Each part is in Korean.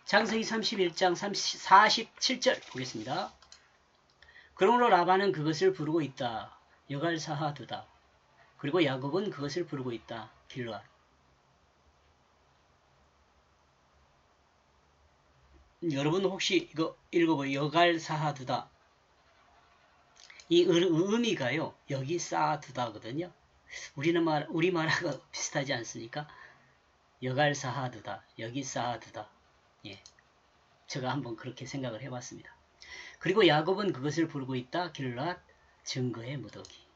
창세기 31장 47절 보겠습니다. 그러므로 라반은 그것을 부르고 있다. 여갈사하두다. 그리고 야곱은 그것을 부르고 있다. 길르앗. 여러분 혹시 이거 읽어보요. 여갈사하두다. 이 의미가요. 여기 쌓아두다거든요. 우리말하고 비슷하지 않습니까? 여갈사하두다. 여기 쌓아두다. 예. 제가 한번 그렇게 생각을 해봤습니다. 그리고 야곱은 그것을 부르고 있다. 길르앗 증거의 무더기.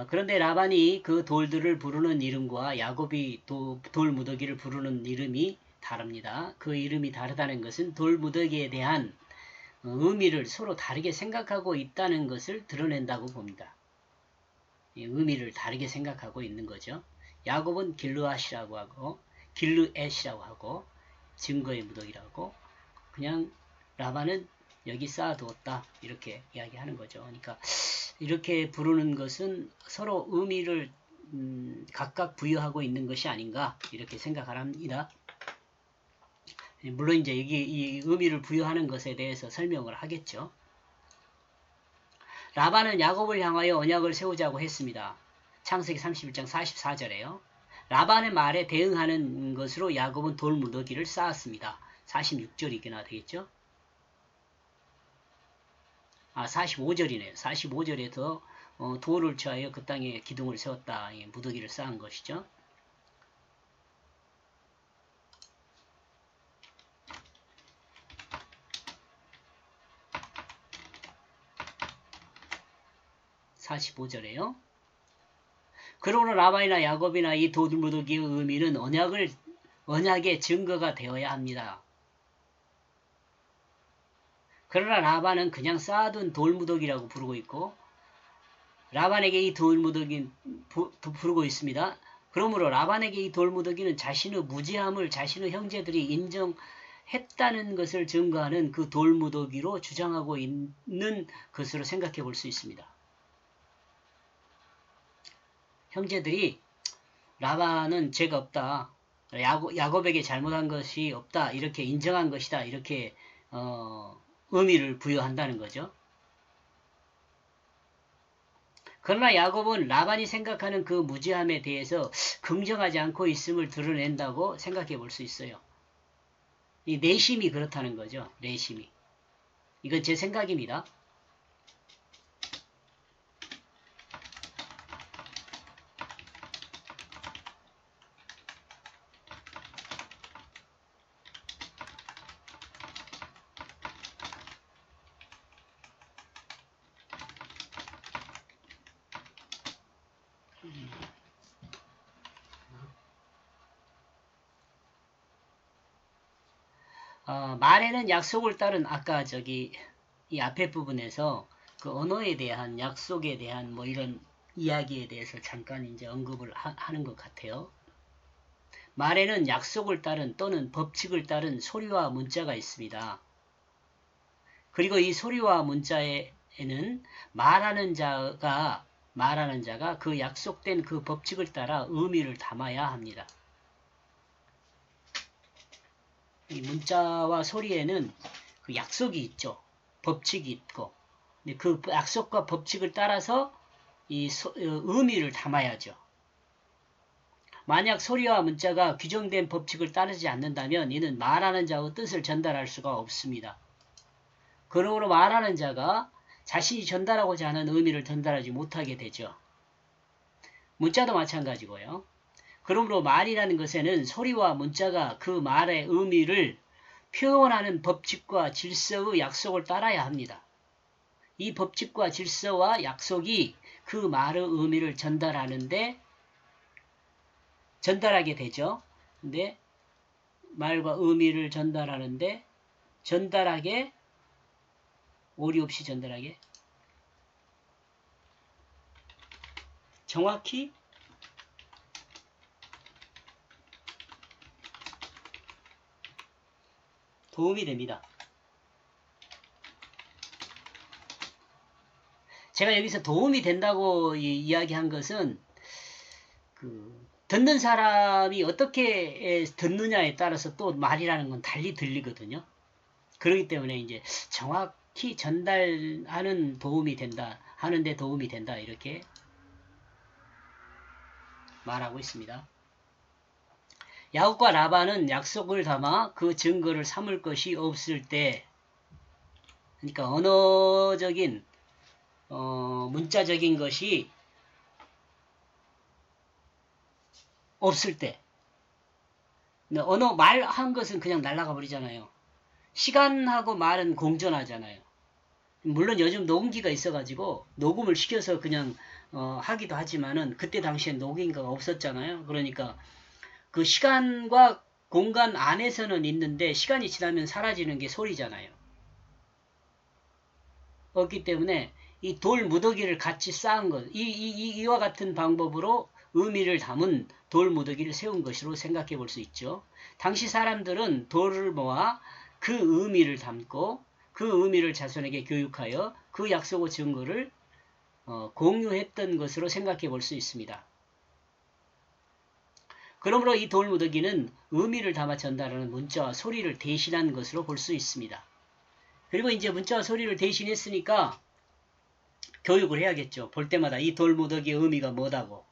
그런데 라반이 그 돌들을 부르는 이름과 야곱이 돌 무더기를 부르는 이름이 다릅니다. 그 이름이 다르다는 것은 돌 무더기에 대한 의미를 서로 다르게 생각하고 있다는 것을 드러낸다고 봅니다. 의미를 다르게 생각하고 있는 거죠. 야곱은 길르앗이라고 하고 길르엣이라고 하고 증거의 무더기라고, 그냥 라반은 여기 쌓아두었다 이렇게 이야기하는 거죠. 그러니까 이렇게 부르는 것은 서로 의미를 각각 부여하고 있는 것이 아닌가 이렇게 생각을 합니다. 물론 이제 여기 이 의미를 부여하는 것에 대해서 설명을 하겠죠. 라반은 야곱을 향하여 언약을 세우자고 했습니다. 창세기 31장 44절에요. 라반의 말에 대응하는 것으로 야곱은 돌 무더기를 쌓았습니다. 46절이기나 되겠죠. 45절이네요. 45절에서 돌을 취하여 그 땅에 기둥을 세웠다. 무더기를 쌓은 것이죠. (45절에요) 그러므로 라반이나 야곱이나 이 돌무더기의 의미는 언약의 증거가 되어야 합니다. 그러나 라반은 그냥 쌓아둔 돌무더기라고 부르고 있고, 라반에게 이 돌무더기는 부르고 있습니다. 그러므로 라반에게 이 돌무더기는 자신의 무지함을 자신의 형제들이 인정했다는 것을 증거하는 그 돌무더기로 주장하고 있는 것으로 생각해 볼 수 있습니다. 형제들이 라반은 죄가 없다, 야곱에게 잘못한 것이 없다, 이렇게 인정한 것이다, 이렇게 의미를 부여한다는 거죠. 그러나 야곱은 라반이 생각하는 그 무지함에 대해서 긍정하지 않고 있음을 드러낸다고 생각해 볼 수 있어요. 이 내심이 그렇다는 거죠. 내심이. 이건 제 생각입니다. 말에는 약속을 따른, 아까 이 앞에 부분에서 그 언어에 대한, 약속에 대한 뭐 이런 이야기에 대해서 잠깐 이제 언급을 하는 것 같아요. 말에는 약속을 따른 또는 법칙을 따른 소리와 문자가 있습니다. 그리고 이 소리와 문자에는 말하는 자가 그 약속된 그 법칙을 따라 의미를 담아야 합니다. 이 문자와 소리에는 그 약속이 있죠. 법칙이 있고, 그 약속과 법칙을 따라서 이 의미를 담아야죠. 만약 소리와 문자가 규정된 법칙을 따르지 않는다면 이는 말하는 자의 뜻을 전달할 수가 없습니다. 그러므로 말하는 자가 자신이 전달하고자 하는 의미를 전달하지 못하게 되죠. 문자도 마찬가지고요. 그러므로 말이라는 것에는 소리와 문자가 그 말의 의미를 표현하는 법칙과 질서의 약속을 따라야 합니다. 이 법칙과 질서와 약속이 그 말의 의미를 전달하게 되죠. 근데 말과 의미를 전달하는데 오리 없이 전달하게 정확히 도움이 됩니다. 제가 여기서 도움이 된다고 이야기한 것은 듣는 사람이 어떻게 듣느냐에 따라서 또 말이라는 건 달리 들리거든요. 그렇기 때문에 이제 정확히 전달하는 도움이 된다, 하는데 도움이 된다, 이렇게 말하고 있습니다. 야곱과 라반은 약속을 담아 그 증거를 삼을 것이 없을 때, 그러니까 언어적인, 문자적인 것이 없을 때, 언어 말한 것은 그냥 날아가 버리잖아요. 시간하고 말은 공존하잖아요. 물론 요즘 녹음기가 있어가지고 녹음을 시켜서 그냥 하기도 하지만은 그때 당시엔 녹음기가 없었잖아요. 그러니까 그 시간과 공간 안에서는 있는데 시간이 지나면 사라지는 게 소리잖아요. 그렇기 때문에 이 돌 무더기를 같이 쌓은 것, 이와 같은 방법으로 의미를 담은 돌 무더기를 세운 것으로 생각해 볼 수 있죠. 당시 사람들은 돌을 모아 그 의미를 담고 그 의미를 자손에게 교육하여 그 약속의 증거를 공유했던 것으로 생각해 볼 수 있습니다. 그러므로 이 돌 무더기는 의미를 담아 전달하는 문자와 소리를 대신한 것으로 볼 수 있습니다. 그리고 이제 문자와 소리를 대신했으니까 교육을 해야겠죠. 볼 때마다 이 돌 무더기의 의미가 뭐다고.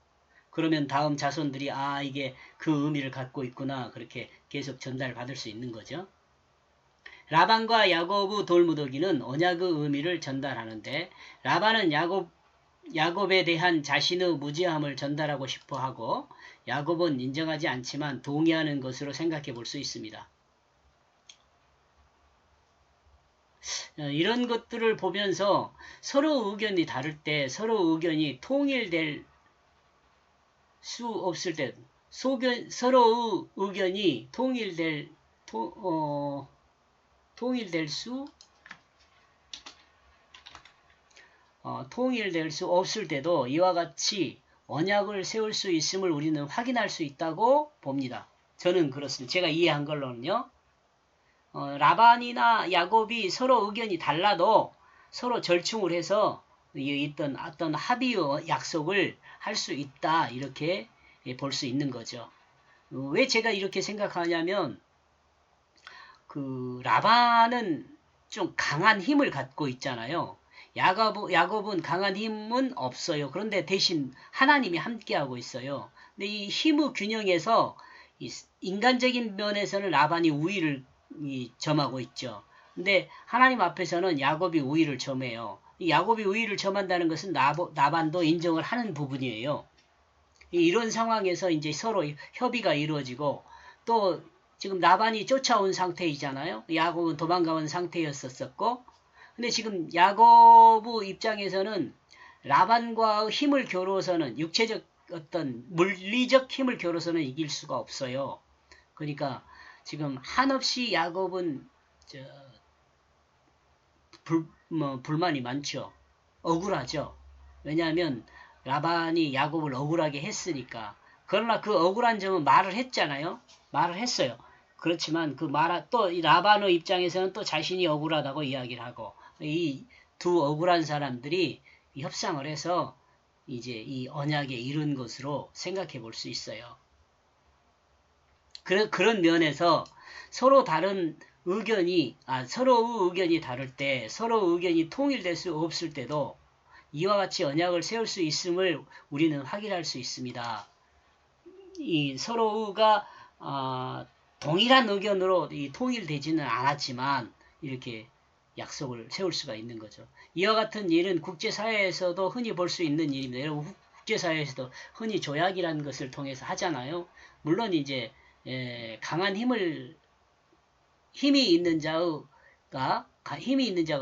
그러면 다음 자손들이 이게 그 의미를 갖고 있구나, 그렇게 계속 전달받을 수 있는 거죠. 라반과 야곱의 돌무더기는 언약의 의미를 전달하는데, 라반은 야곱에 대한 자신의 무지함을 전달하고 싶어 하고, 야곱은 인정하지 않지만 동의하는 것으로 생각해 볼 수 있습니다. 이런 것들을 보면서 서로 의견이 다를 때, 서로 의견이 통일될 수 없을 때, 서로의 의견이 통일될 수 없을 때도 이와 같이 언약을 세울 수 있음을 우리는 확인할 수 있다고 봅니다. 저는 그렇습니다. 제가 이해한 걸로는요. 라반이나 야곱이 서로 의견이 달라도 서로 절충을 해서 있던 어떤 합의의 약속을 할 수 있다, 이렇게 볼 수 있는 거죠. 왜 제가 이렇게 생각하냐면 그 라반은 좀 강한 힘을 갖고 있잖아요. 야곱은 강한 힘은 없어요. 그런데 대신 하나님이 함께하고 있어요. 근데 이 힘의 균형에서 인간적인 면에서는 라반이 우위를 점하고 있죠. 근데 하나님 앞에서는 야곱이 우위를 점해요. 야곱이 우위를 점한다는 것은 라반도 인정을 하는 부분이에요. 이런 상황에서 이제 서로 협의가 이루어지고, 또 지금 라반이 쫓아온 상태이잖아요. 야곱은 도망가온 상태였었고, 근데 지금 야곱의 입장에서는 라반과 힘을 겨루어서는, 육체적 어떤 물리적 힘을 겨루어서는 이길 수가 없어요. 그러니까 지금 한없이 야곱은 불만이 많죠. 억울하죠. 왜냐하면 라반이 야곱을 억울하게 했으니까. 그러나 그 억울한 점은 말을 했잖아요. 말을 했어요. 그렇지만 또 라반의 입장에서는 또 자신이 억울하다고 이야기를 하고, 이 두 억울한 사람들이 협상을 해서 이제 이 언약에 이른 것으로 생각해 볼 수 있어요. 그런 면에서 서로 다른 서로의 의견이 다를 때, 서로 의견이 통일될 수 없을 때도 이와 같이 언약을 세울 수 있음을 우리는 확인할 수 있습니다. 이 서로가 동일한 의견으로 통일되지는 않았지만 이렇게 약속을 세울 수가 있는 거죠. 이와 같은 일은 국제사회에서도 흔히 볼 수 있는 일입니다. 여러분, 국제사회에서도 흔히 조약이라는 것을 통해서 하잖아요. 물론 이제 강한 힘이 있는 자가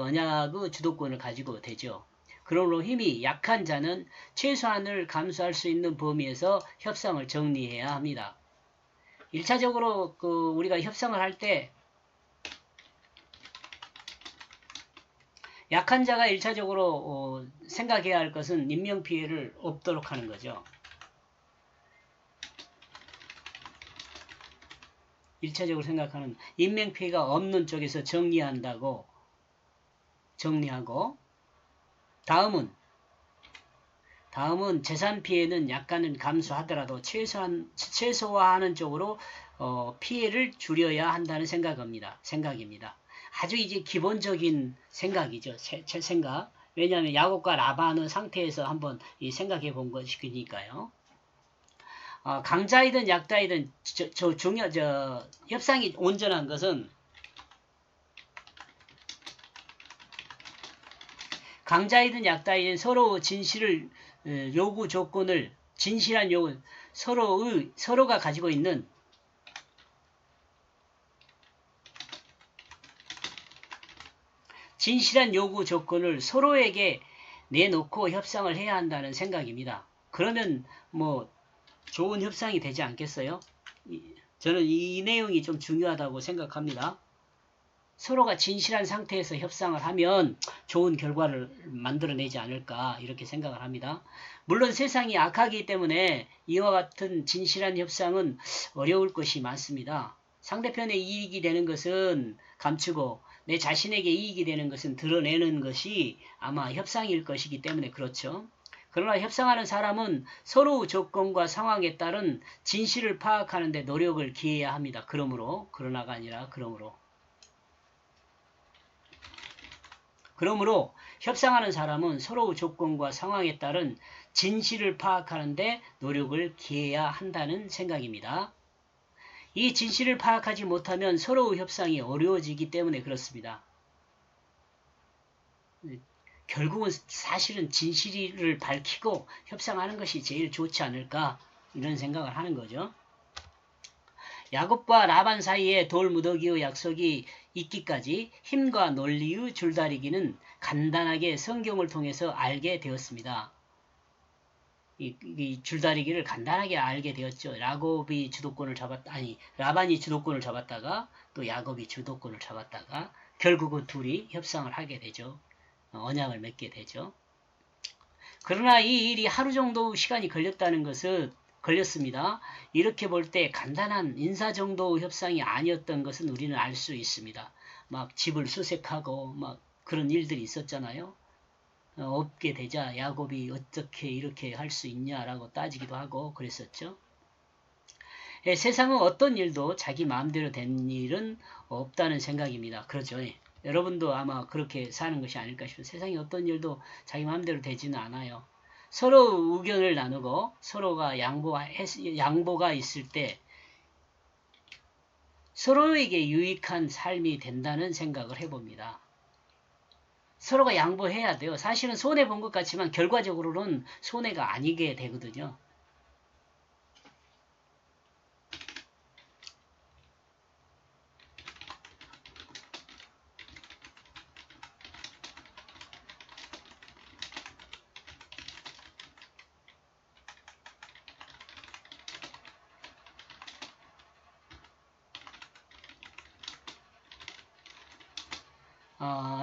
언약의 주도권을 가지고 되죠. 그러므로 힘이 약한 자는 최소한을 감수할 수 있는 범위에서 협상을 정리해야 합니다. 1차적으로 우리가 협상을 할 때 약한 자가 1차적으로 생각해야 할 것은 인명피해를 없도록 하는 거죠. 1차적으로 생각하는 인명피해가 없는 쪽에서 정리하고, 다음은 다음은 재산 피해는 약간은 감수하더라도 최소화하는 쪽으로 피해를 줄여야 한다는 생각입니다. 아주 이제 기본적인 생각이죠. 제 생각. 왜냐하면 야곱과 라반의 상태에서 한번 생각해 본 것이니까요. 강자이든 약자이든 협상이 온전한 것은 강자이든 약자이든 서로 진실을 요구 조건을 진실한 요구 서로가 가지고 있는 진실한 요구 조건을 서로에게 내놓고 협상을 해야 한다는 생각입니다. 그러면 뭐 좋은 협상이 되지 않겠어요? 저는 이 내용이 좀 중요하다고 생각합니다. 서로가 진실한 상태에서 협상을 하면 좋은 결과를 만들어내지 않을까 이렇게 생각을 합니다. 물론 세상이 악하기 때문에 이와 같은 진실한 협상은 어려울 것이 많습니다. 상대편의 이익이 되는 것은 감추고 내 자신에게 이익이 되는 것은 드러내는 것이 아마 협상일 것이기 때문에 그렇죠. 그러나 협상하는 사람은 서로 조건과 상황에 따른 진실을 파악하는 데 노력을 기해야 합니다. 그러나가 아니라 그러므로 협상하는 사람은 서로 조건과 상황에 따른 진실을 파악하는 데 노력을 기해야 한다는 생각입니다. 이 진실을 파악하지 못하면 서로 협상이 어려워지기 때문에 그렇습니다. 결국은 사실은 진실을 밝히고 협상하는 것이 제일 좋지 않을까 이런 생각을 하는 거죠. 야곱과 라반 사이에 돌무더기의 약속이 있기까지 힘과 논리의 줄다리기는 간단하게 성경을 통해서 알게 되었습니다. 이 줄다리기를 간단하게 알게 되었죠. 라반이 주도권을 잡았다가 또 야곱이 주도권을 잡았다가 결국은 둘이 협상을 하게 되죠. 언약을 맺게 되죠. 그러나 이 일이 하루 정도 시간이 걸렸습니다. 이렇게 볼 때 간단한 인사 정도 협상이 아니었던 것은 우리는 알 수 있습니다. 막 집을 수색하고 막 그런 일들이 있었잖아요. 없게 되자 야곱이 어떻게 이렇게 할 수 있냐라고 따지기도 하고 그랬었죠. 세상은 어떤 일도 자기 마음대로 된 일은 없다는 생각입니다. 그렇죠. 여러분도 아마 그렇게 사는 것이 아닐까 싶어요. 세상에 어떤 일도 자기 마음대로 되지는 않아요. 서로 의견을 나누고 서로가 양보가 있을 때 서로에게 유익한 삶이 된다는 생각을 해봅니다. 서로가 양보해야 돼요. 사실은 손해본 것 같지만 결과적으로는 손해가 아니게 되거든요.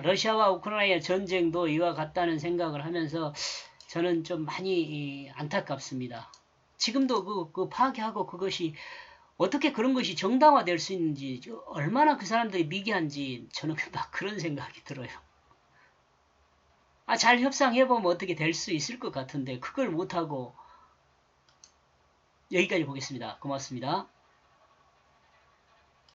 러시아와 우크라이나 전쟁도 이와 같다는 생각을 하면서 저는 좀 많이 안타깝습니다. 지금도 그 파괴하고 그것이 어떻게 그런 것이 정당화될 수 있는지 얼마나 그 사람들이 미개한지 저는 막 그런 생각이 들어요. 잘 협상해보면 어떻게 될 수 있을 것 같은데 그걸 못하고 여기까지 보겠습니다. 고맙습니다.